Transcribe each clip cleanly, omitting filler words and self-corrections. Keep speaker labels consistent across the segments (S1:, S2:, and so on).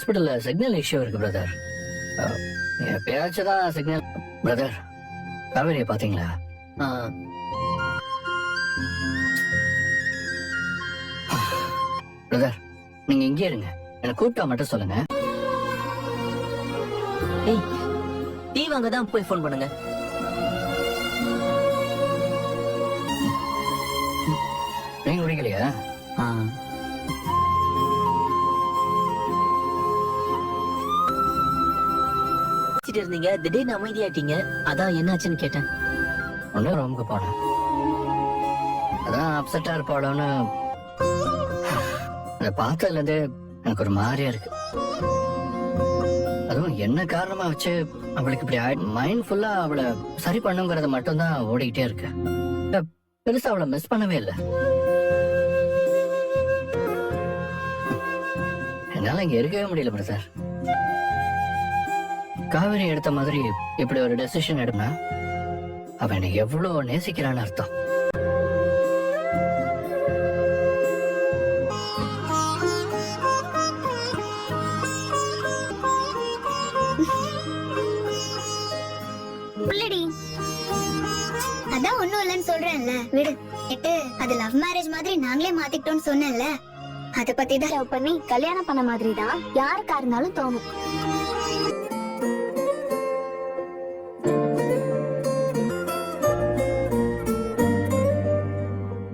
S1: ஹாஸ்பிட்டல்ல signal issue இருக்கு brother. எப்பயாச்சும் தான் சிக்னல். பிரதர், காவேரியை பாத்தீங்களா? பிரதர், நீங்க இங்கே இருங்க, என்ன கூப்பிட்டா மட்டும் சொல்லுங்க.
S2: டீ வாங்க தான் போய் போன் பண்ணுங்க.
S1: நீங்க குடிக்கலையா?
S2: இருந்தீங்க, திடீர்னு அமைதியாட்டீங்க, அதான் என்னாச்சுன்னு கேட்டேன்.
S1: ஒன்னும் ரூமுக்கு போனேன், அதான் அப்செட்டா இருப்பாளோன்னு. அதை பார்த்ததுல இருந்து எனக்கு ஒரு மாதிரியா இருக்கு. அதுவும் என்ன காரணமா வச்சு அவளுக்கு இப்படி மைண்ட் ஃபுல்லா அவளை சரி பண்ணுங்கிறத மட்டும் தான் ஓடிக்கிட்டே இருக்கு. பெருசா அவளை மிஸ் பண்ணவே இல்லை. என்னால இங்க இருக்கவே முடியல பிரதர். காவேரி எடுத்த மாதிரி இப்படி ஒரு டெசிஷன் எடுனா அவன் என்னை எவ்வளவு நேசிக்கிறான்னு அர்த்தம்.
S3: அதான் ஒண்ணும் இல்லைன்னு சொல்றேன்ல, விடு. அது லவ் மேரேஜ் மாதிரி நாங்களே மாத்திக்கிட்டோம்னு சொன்னேன்ல, அத பத்தி தான் லவ் பண்ணி கல்யாணம் பண்ண மாதிரி தான் யாருக்கா இருந்தாலும் தோணும்.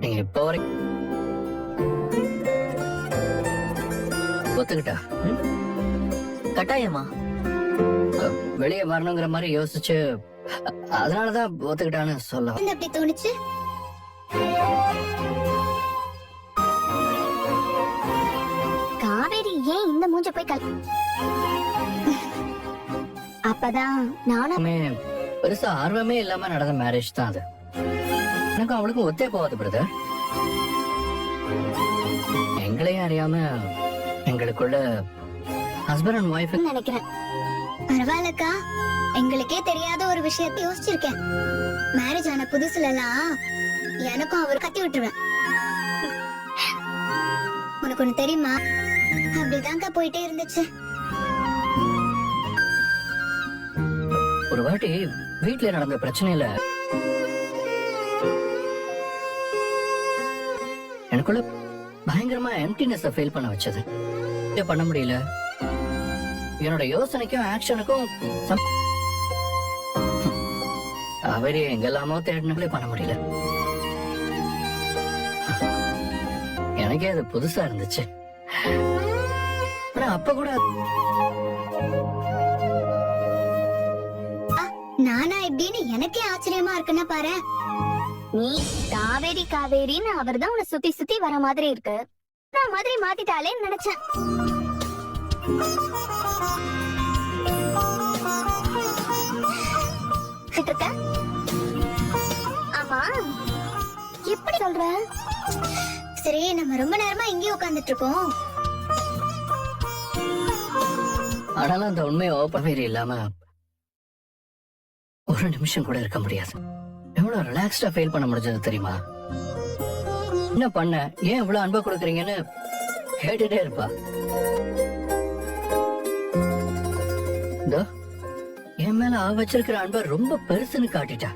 S1: நீங்க இப்ப வரைக்கும் ஒத்துக்கிட்டா
S2: கட்டாயமா
S1: வெளியே வரணுங்கிற மாதிரி யோசிச்சு அதனாலதான் ஒத்துக்கிட்டான்னு சொல்ல
S3: அப்படி தோணுச்சு. காவேரி ஏன் இந்த மூஞ்ச போய் அப்பதான் நானுமே
S1: பெருசா ஆர்வமே இல்லாம நடந்த மேரேஜ் தான் அது. எனக்கு அவளுக்கும் ஒத்தே போகாது பிரதர். எங்களையும் அறியாம எங்களுக்குள்ள ஹஸ்பண்ட் அண்ட் ஒய்ஃப்
S3: நினைக்கிறேன். பரவாயில்லக்கா, எங்களுக்கே தெரியாத ஒரு விஷயத்தை யோசிச்சிருக்கேன். மேரேஜ் ஆன புதுசுல எல்லாம் எனக்கும் அவர் கத்தி விட்டுருவேன். உனக்கு ஒண்ணு தெரியுமா, அப்படிதான்க்கா போயிட்டே இருந்துச்சு.
S1: ஒரு வாட்டி வீட்டுல நடந்த பிரச்சனையில எனக்குள்ள பயங்கரமா எம்டினஸ் ஃபீல் பண்ண வச்சது. பண்ண முடியல. என்னோட யோசனைக்கும் ஆக்ஷனுக்கும் அவரே எங்கெல்லாமோ தேடினே பண்ண முடியல. எனக்கே அது புதுசா இருந்துச்சு. அப்ப கூட
S3: நானா இப்படின்னு எனக்கே ஆச்சரியமா இருக்குன்னா பாரு. நீ காவேரி காவேரின்னு அவர் தான் உன்னை சுத்தி சுத்தி வர மாதிரி இருக்கு, நான் மாதிரி மாத்திட்டாலேன்னு நினைச்சேன். ஆமா, எப்படி சொல்ற? சரி, நம்ம ரொம்ப நேரமா இங்கே உட்கார்ந்துட்டு இருக்கோம்.
S1: ஆனாலும் அந்த உண்மையை ஓப்பன் இல்லாம ஒரு நிமிஷம் கூட இருக்க முடியாது. எவ்வளவு ரிலாக்ஸ்டா ஃபீல் பண்ண முடிஞ்சது தெரியுமா? என்ன பண்ண, ஏன் இவ்வளவு அன்பா கொடுக்குறீங்கன்னு கேட்டுட்டே இருப்பா. என் மேல வச்சிருக்கிற அன்பை ரொம்ப பெருசுன்னு காட்டிட்டா.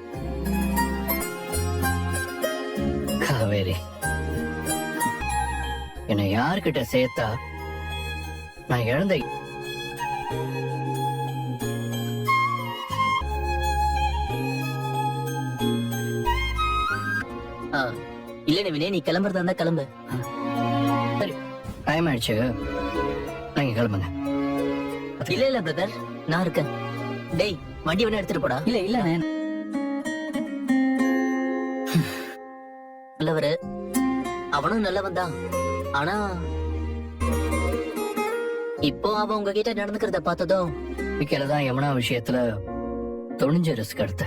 S1: காவேரி என்னை யாருக்கிட்ட சேர்த்தா நான் இழந்த
S2: இல்ல நிவினே, நீ கிளம்புறதா இருந்தா கிளம்பு.
S1: சரி, டைம் ஆயிடுச்சு, நீங்க கிளம்புங்க.
S2: இல்ல இல்ல பிரதர், நான் இருக்கேன். டேய், வண்டி வேணா எடுத்துட்டு போடா.
S1: இல்ல இல்ல
S2: நல்லவரு, அவனும் நல்லவன் தான். ஆனா இப்போ அவன் உங்ககிட்ட நடந்துக்கிறத பார்த்ததும்
S1: தான் யமுனா விஷயத்துல துணிஞ்ச ரிஸ்க் எடுத்த.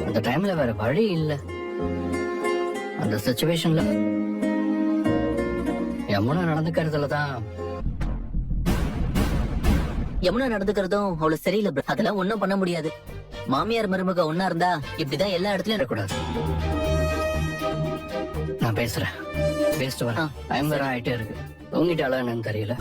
S1: அந்த டைம்ல வேற வழி இல்ல. அந்த சிச்சுவேஷன்ல யமுனா நடந்துக்கிறதுலதான்
S2: யமுனா நடந்துக்கிறதும் அவ்வளவு சரியில்லை. அதெல்லாம் ஒண்ணும் பண்ண முடியாது. மாமியார் மருமக ஒன்னா இருந்தா இப்படிதான் எல்லா இடத்துலயும் இருக்கக்கூடாது.
S1: நான் பேசுறேன், பேசிட்டு வரேன். டைம் வேற ஆயிட்டே இருக்கு. தூங்கிட்டாளா என்னன்னு தெரியல.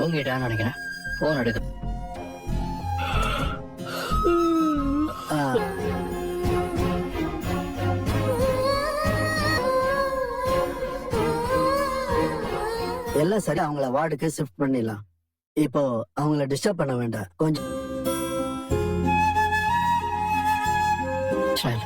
S1: தூங்கிட்டான்னு நினைக்கிறேன். போன் எடுக்க.
S4: எல்லாம் சரி, அவங்கள வார்டுக்கு ஷிஃப்ட் பண்ணிடலாம். இப்போ அவங்கள டிஸ்டர்ப் பண்ண வேண்டாம். கொஞ்சம்
S1: சரி.